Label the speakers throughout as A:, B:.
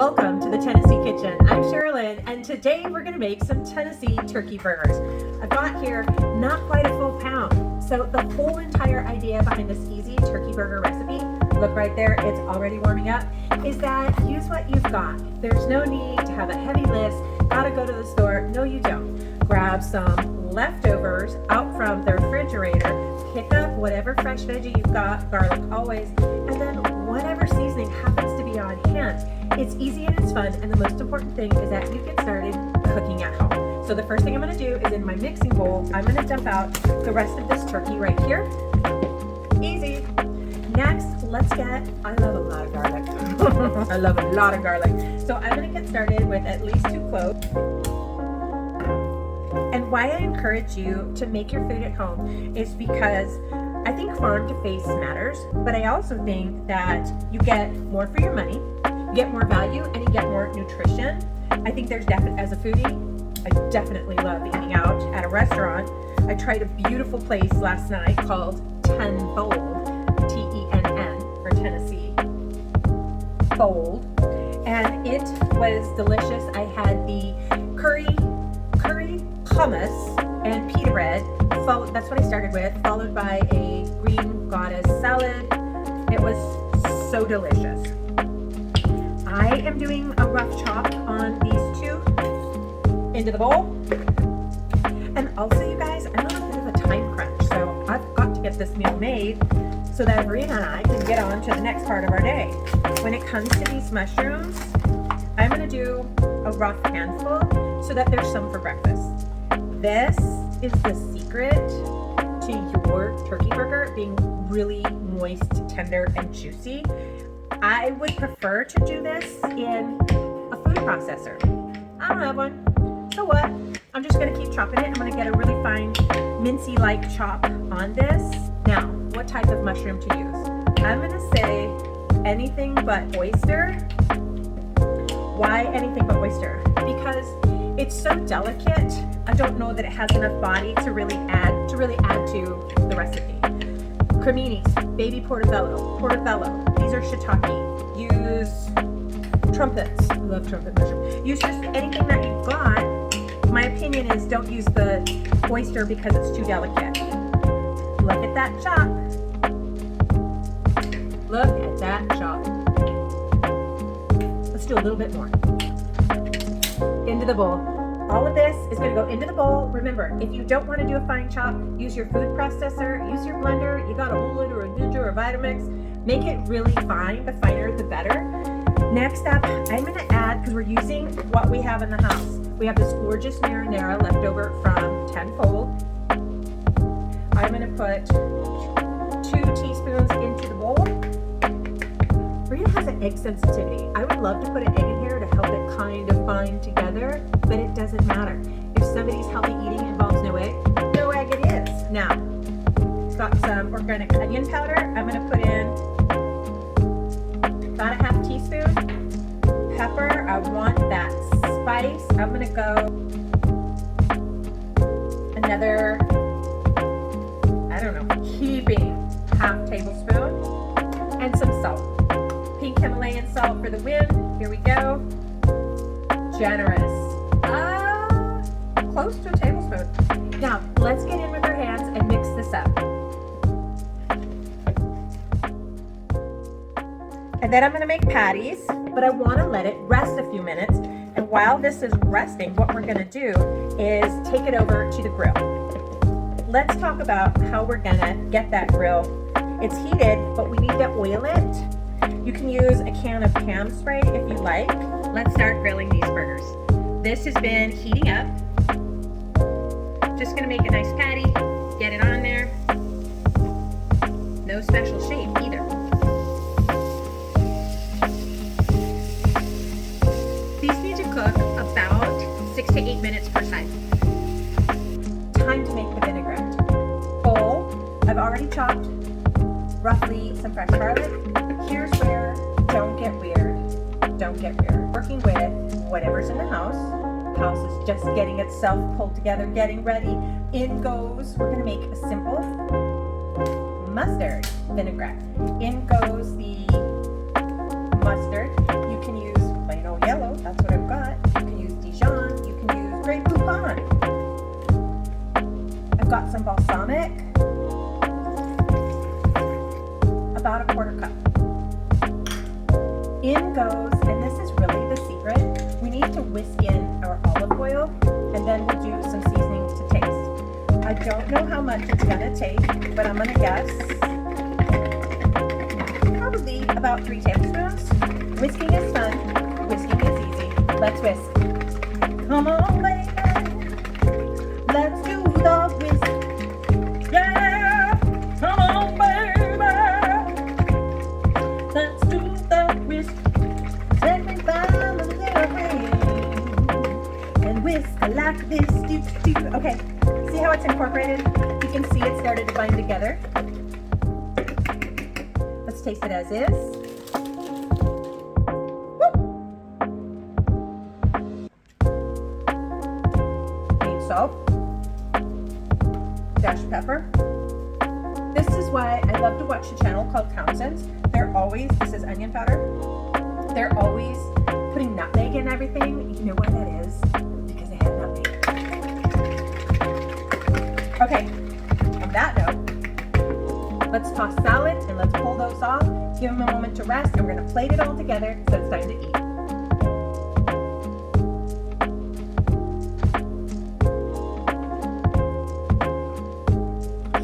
A: Welcome to the Tennessee Kitchen. I'm Sherilyn, and today we're going to make some Tennessee turkey burgers. I've got here not quite a full pound. So the whole entire idea behind this easy turkey burger recipe, look right there, it's already warming up, is that use what you've got. There's no need to have a heavy list, gotta go to the store. No, you don't. Grab some leftovers out from the refrigerator, pick up whatever fresh veggie you've got, garlic always, and then whatever seasoning happens to be on hand. It's easy and it's fun, and the most important thing is that you get started cooking at home. So the first thing I'm going to do is in my mixing bowl, I'm going to dump out the rest of this turkey right here. Easy. Next, I love a lot of garlic. I love a lot of garlic. So I'm going to get started with at least 2 cloves. And why I encourage you to make your food at home is because I think farm to face matters, but I also think that you get more for your money, you get more value, and you get more nutrition. I think there's as a foodie, I definitely love eating out at a restaurant. I tried a beautiful place last night called Tenfold, T-E-N-N, for Tennessee, Fold, and it was delicious. I had the curry hummus and pita bread. That's what I started with, followed by a green goddess salad. It was so delicious. I am doing a rough chop on these 2 into the bowl. And also, you guys, I'm on a bit of a time crunch, so I've got to get this meal made so that Verena and I can get on to the next part of our day. When it comes to these mushrooms, I'm going to do a rough handful so that there's some for breakfast. This is the secret to your turkey burger being really moist, tender, and juicy. I would prefer to do this in a food processor. I don't have one. So what? I'm just going to keep chopping it. I'm going to get a really fine mincy-like chop on this. Now, what type of mushroom to use? I'm going to say anything but oyster. Why anything but oyster? Because it's so delicate. I don't know that it has enough body to really add to the recipe. Creminis, baby portobello. These are shiitake. Use trumpets. I love trumpet mushroom. Use just anything that you've got. My opinion is don't use the oyster because it's too delicate. Look at that chop. Look at that chop. Let's do a little bit more. Into the bowl. All of this is going to go into the bowl. Remember, if you don't want to do a fine chop, use your food processor, use your blender. You got a Bullet or a Ninja or a Vitamix. Make it really fine. The finer, the better. Next up, I'm going to add, because we're using what we have in the house. We have this gorgeous marinara left over from Tenfold. I'm going to put 2 teaspoons into the bowl. Rita has an egg sensitivity. I would love to put an egg in here to help it kind of bind together, but it doesn't matter. If somebody's healthy eating involves no egg it is. Now, it's got some organic onion powder. I'm going to put in about a ½ teaspoon. Pepper, I want that spice. I'm going to go another, heaping ½ tablespoon, and some salt. Pink Himalayan salt for the win. Here we go. Generous. Close to a tablespoon. Now, let's get in with our hands and mix this up. And then I'm going to make patties, but I want to let it rest a few minutes. And while this is resting, what we're going to do is take it over to the grill. Let's talk about how we're going to get that grill. It's heated, but we need to oil it. You can use a can of Pam spray if you like. Let's start grilling these burgers. This has been heating up. Just gonna make a nice patty, get it on there. No special shape either. These need to cook about 6 to 8 minutes per side. Time to make the vinaigrette. Bowl, I've already chopped roughly some fresh garlic. Here's where don't get weird. Working with whatever's in the house. House is just getting itself pulled together, getting ready. In goes, we're gonna make a simple mustard vinaigrette. In goes the mustard. You can use 1/4 cup. In goes, and this is really the secret, we need to whisk in our olive oil, and then we'll do some seasoning to taste. I don't know how much it's gonna take, but I'm gonna guess probably about 3 tablespoons. Whisking is fun. Whisking is easy. Let's whisk. Come on, baby. Let's do the whisk. Yeah. Come on, baby. Let's do the whisk. Let me find a little hand and whisk like this. Do, do. Okay. See how it's incorporated? You can see it started to bind together. Let's taste it as is. Woo! Need salt. Dash pepper. This is why I love to watch a channel called Townsend's. They're always, this is onion powder. They're always putting nutmeg in everything. You know why that is? Because they have nutmeg. Okay, on that note, let's toss salad and let's pull those off, give them a moment to rest, and we're gonna plate it all together so it's time to eat.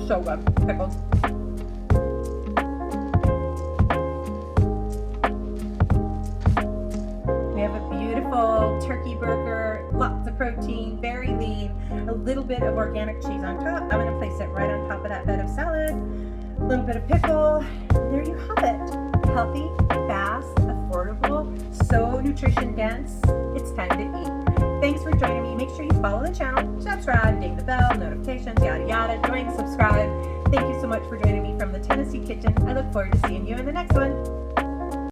A: So good, pickles. We have a beautiful turkey burger, lots of protein, very lean, a little bit of organic cheese on top. I'm gonna place it right on top of that bed of salad. A little bit of pickle. There you have it. Healthy, fast, affordable, so nutrition dense. It's time to eat. Thanks for joining me. Make sure you follow the channel, subscribe, ding the bell, notifications, yada yada. Join, subscribe. Thank you so much for joining me from the Tennessee kitchen. I look forward to seeing you in the next one.